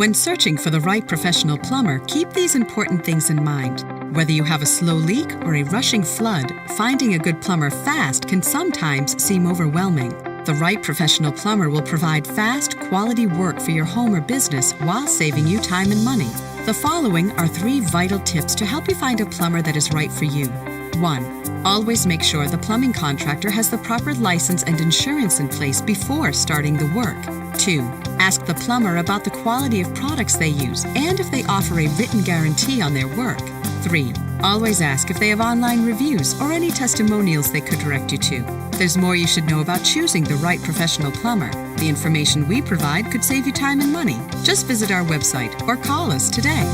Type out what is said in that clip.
When searching for the right professional plumber, keep these important things in mind. Whether you have a slow leak or a rushing flood, finding a good plumber fast can sometimes seem overwhelming. The right professional plumber will provide fast, quality work for your home or business while saving you time and money. The following are 3 vital tips to help you find a plumber that is right for you. 1. Always make sure the plumbing contractor has the proper license and insurance in place before starting the work. 2. Ask the plumber about the quality of products they use and if they offer a written guarantee on their work. 3. Always ask if they have online reviews or any testimonials they could direct you to. There's more you should know about choosing the right professional plumber. The information we provide could save you time and money. Just visit our website or call us today.